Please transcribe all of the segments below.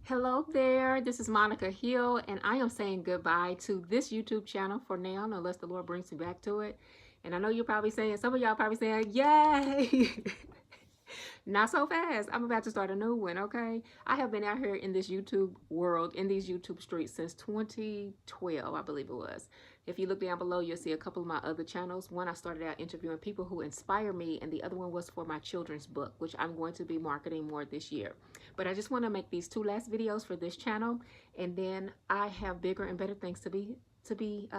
Hello there, this is Monica Hill, and I am saying goodbye to this YouTube channel for now, unless the Lord brings me back to it. And I know you're probably saying, some of y'all probably saying, yay! Not so fast. I'm about to start a new one, okay? I have been out here in this YouTube world, in these YouTube streets since 2012, I believe it was. If you look down below, you'll see a couple of my other channels. One, I started out interviewing people who inspire me, and the other one was for my children's book, which I'm going to be marketing more this year. But I just want to make these two last videos for this channel, and then I have bigger and better things to be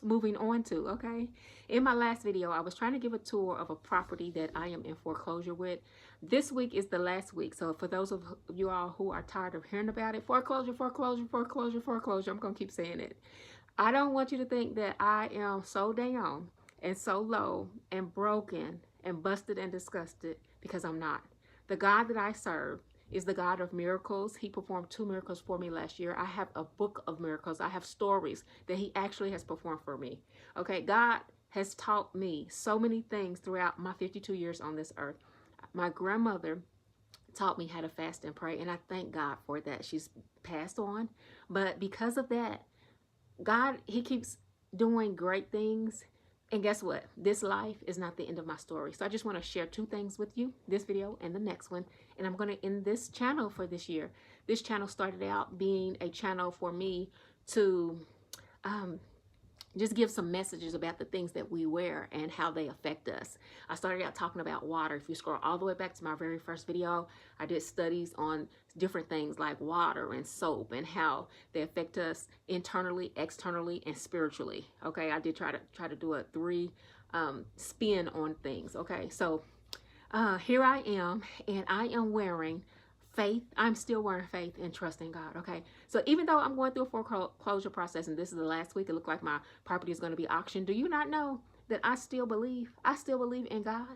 moving on to, okay? In my last video, I was trying to give a tour of a property that I am in foreclosure with. This week is the last week, so for those of you all who are tired of hearing about it, foreclosure, foreclosure, foreclosure, foreclosure, I'm going to keep saying it. I don't want you to think that I am so down and so low and broken and busted and disgusted, because I'm not. The God that I serve is the God of miracles. He performed 2 miracles for me last year. I have a book of miracles. I have stories that he actually has performed for me. Okay, God has taught me so many things throughout my 52 years on this earth. My grandmother taught me how to fast and pray, and I thank God for that. She's passed on, but because of that, God, he keeps doing great things. And guess what? This life is not the end of my story. So I just want to share 2 things with you, this video and the next one. And I'm going to end this channel for this year. This channel started out being a channel for me to just give some messages about the things that we wear and how they affect us. I started out talking about water. If you scroll all the way back to my very first video, I did studies on different things like water and soap and how they affect us internally, externally, and spiritually. Okay, I did try to do a 3 spin on things. Okay, so here I am, and I am wearing faith. I'm still wearing faith and trust in God. Okay, so even though I'm going through a foreclosure process, and this is the last week, it looked like my property is going to be auctioned, do you not know that I still believe in God?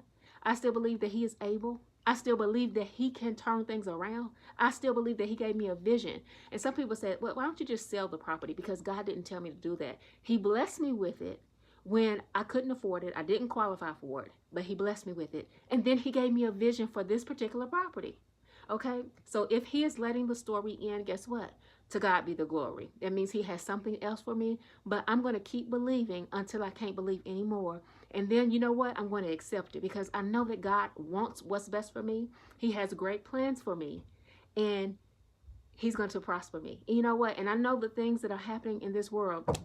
I still believe that he is able. I still believe that he can turn things around. I still believe that he gave me a vision. And some people said, well, why don't you just sell the property? Because God didn't tell me to do that. He blessed me with it when I couldn't afford it. I didn't qualify for it, but he blessed me with it. And then he gave me a vision for this particular property. Okay, so if he is letting the story end, guess what? To God be the glory. That means he has something else for me, but I'm going to keep believing until I can't believe anymore. And then you know what? I'm going to accept it, because I know that God wants what's best for me. He has great plans for me, and he's going to prosper me. And you know what? And I know the things that are happening in this world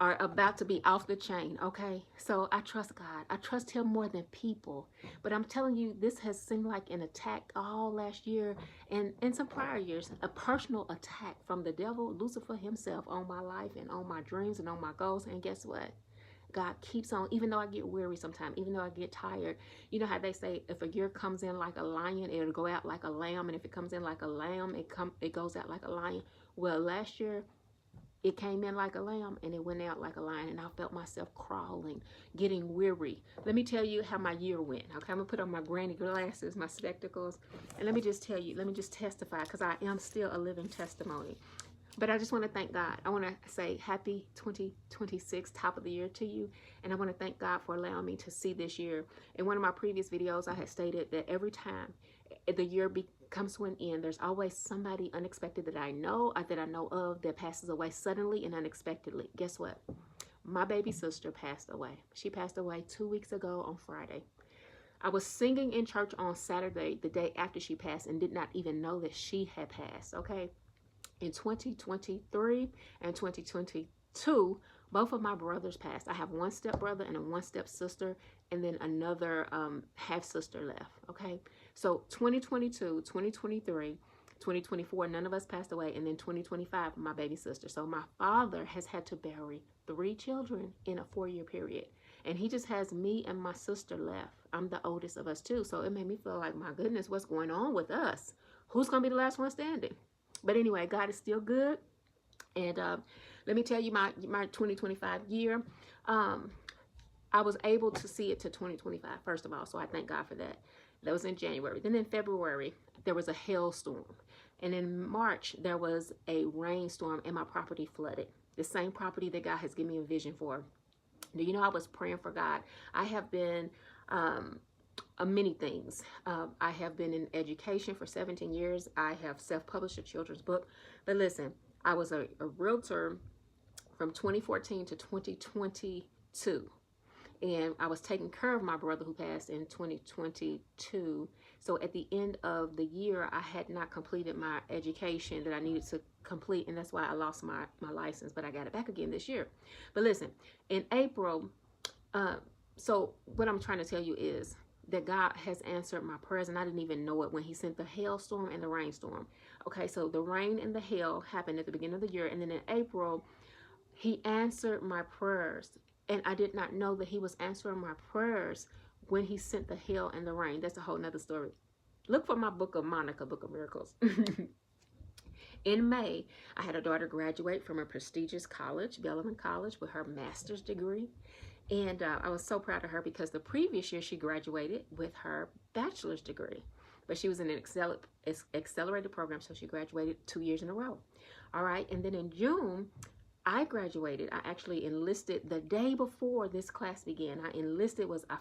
are about to be off the chain, okay? So I trust God. I trust him more than people. But I'm telling you, this has seemed like an attack all last year and in some prior years, a personal attack from the devil, Lucifer himself, on my life and on my dreams and on my goals. And guess what? God keeps on, even though I get weary sometimes, even though I get tired. You know how they say, if a year comes in like a lion, it'll go out like a lamb. And if it comes in like a lamb, it goes out like a lion. Well, last year, it came in like a lamb and it went out like a lion, and I felt myself crawling, getting weary. Let me tell you how my year went. Okay, I'm gonna put on my granny glasses, my spectacles, and let me just tell you, let me just testify, because I am still a living testimony. But I just want to thank God. I want to say happy 2026, top of the year to you. And I want to thank God for allowing me to see this year. In one of my previous videos, I had stated that every time the year comes to an end, there's always somebody unexpected that I know of that passes away suddenly and unexpectedly. Guess what? My baby sister passed away. She passed away 2 weeks ago on Friday. I was singing in church on Saturday, the day after she passed, and did not even know that she had passed, okay? In 2023 and 2022, both of my brothers passed. I have one stepbrother and a one stepsister, and then another half sister left. Okay, so 2022, 2023, 2024, none of us passed away, and then 2025, my baby sister. So my father has had to bury 3 children in a 4-year period, and he just has me and my sister left. I'm the oldest of us too, so it made me feel like, my goodness, what's going on with us? Who's gonna be the last one standing? But anyway, God is still good. And let me tell you, my 2025 year, I was able to see it to 2025, first of all. So I thank God for that. That was in January. Then in February, there was a hailstorm. And in March, there was a rainstorm and my property flooded. The same property that God has given me a vision for. Do you know, I was praying for God. I have been many things. I have been in education for 17 years. I have self-published a children's book. But listen, I was a realtor from 2014 to 2022. And I was taking care of my brother who passed in 2022. So at the end of the year, I had not completed my education that I needed to complete. And that's why I lost my license. But I got it back again this year. But listen, in April, so what I'm trying to tell you is that God has answered my prayers, and I didn't even know it when he sent the hailstorm and the rainstorm. Okay, so the rain and the hail happened at the beginning of the year, and then in April, he answered my prayers, and I did not know that he was answering my prayers when he sent the hail and the rain. That's a whole nother story. Look for my book of Monica, Book of Miracles. In May, I had a daughter graduate from a prestigious college, Bellarmine College, with her master's degree. And I was so proud of her because the previous year she graduated with her bachelor's degree. But she was in an accelerated program, so she graduated 2 years in a row. All right, and then in June, I graduated. I actually enlisted the day before this class began. I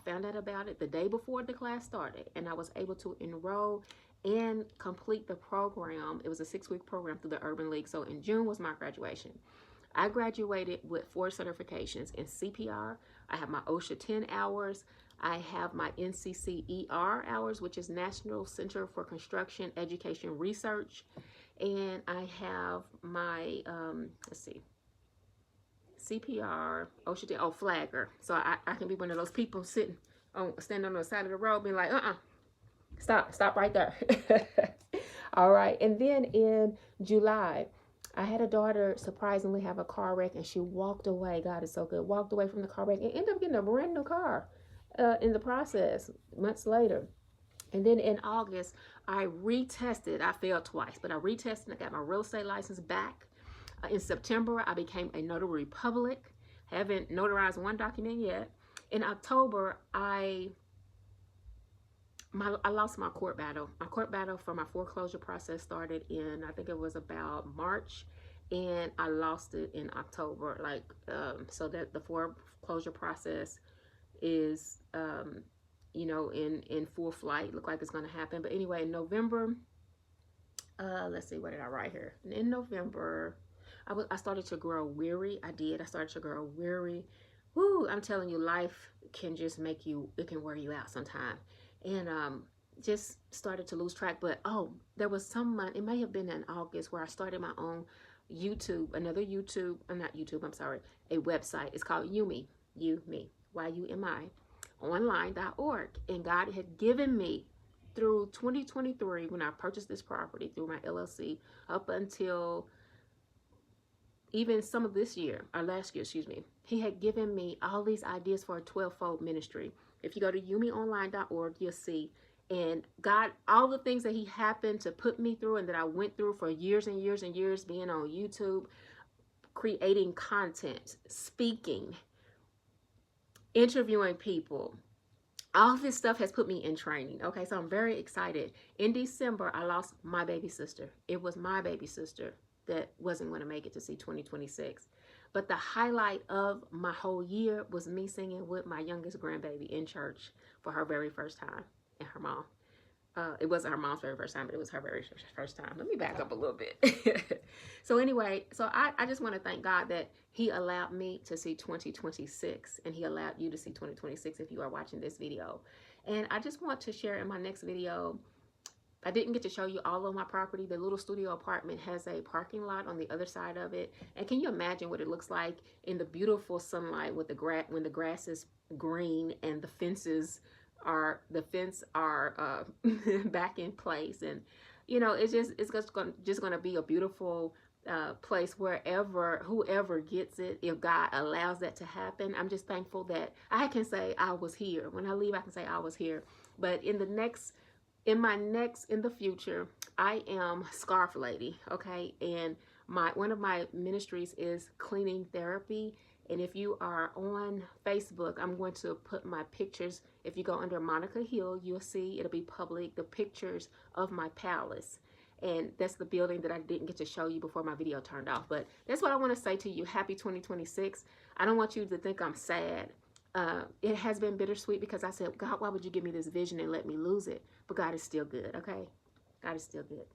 found out about it the day before the class started, and I was able to enroll and complete the program. It was a 6-week program through the Urban League. So in June was my graduation. I graduated with 4 certifications in CPR. I have my OSHA 10 hours. I have my NCCER hours, which is National Center for Construction Education Research. And I have my, let's see, CPR, OSHA 10, flagger. So I can be one of those people standing on the side of the road being like, stop right there. All right. And then in July, I had a daughter surprisingly have a car wreck, and she walked away. God is so good. Walked away from the car wreck and ended up getting a brand new car in the process months later. And then in August, I retested. I failed twice, but I retested and I got my real estate license back. In September, I became a notary public. Haven't notarized one document yet. In October, I lost my court battle. My court battle for my foreclosure process started in, I think it was about March, and I lost it in October. So that the foreclosure process is, in full flight. Look like it's going to happen. But anyway, in November, let's see, what did I write here? In November, I started to grow weary. I started to grow weary. Woo, I'm telling you, life can just it can wear you out sometime. And just started to lose track. But there was some month, it may have been in August, where I started my own YouTube, a website. It's called Yumi, YUMI, online.org. And God had given me through 2023, when I purchased this property through my LLC, up until even some of this year, or last year, he had given me all these ideas for a 12-fold ministry. If you go to yumionline.org, you'll see. And God, all the things that he happened to put me through and that I went through for years and years and years, being on YouTube, creating content, speaking, interviewing people, all this stuff has put me in training. Okay, so I'm very excited. In December, I lost my baby sister. It was my baby sister that wasn't going to make it to see 2026. But the highlight of my whole year was me singing with my youngest grandbaby in church for her very first time, and her mom. It wasn't her mom's very first time, but it was her very first time. Let me back up a little bit. So anyway, I just want to thank God that he allowed me to see 2026, and he allowed you to see 2026 if you are watching this video. And I just want to share in my next video, I didn't get to show you all of my property. The little studio apartment has a parking lot on the other side of it. And can you imagine what it looks like in the beautiful sunlight with when the grass is green and the fence are back in place? And it's just going to be a beautiful place whoever gets it, if God allows that to happen. I'm just thankful that I can say I was here. When I leave, I can say I was here. But in the future, I am Scarf Lady, okay? And one of my ministries is cleaning therapy. And if you are on Facebook, I'm going to put my pictures. If you go under Monica Hill, you'll see, it'll be public, the pictures of my palace. And that's the building that I didn't get to show you before my video turned off. But that's what I want to say to you. Happy 2026. I don't want you to think I'm sad. It has been bittersweet because I said, God, why would you give me this vision and let me lose it? But God is still good, okay? God is still good.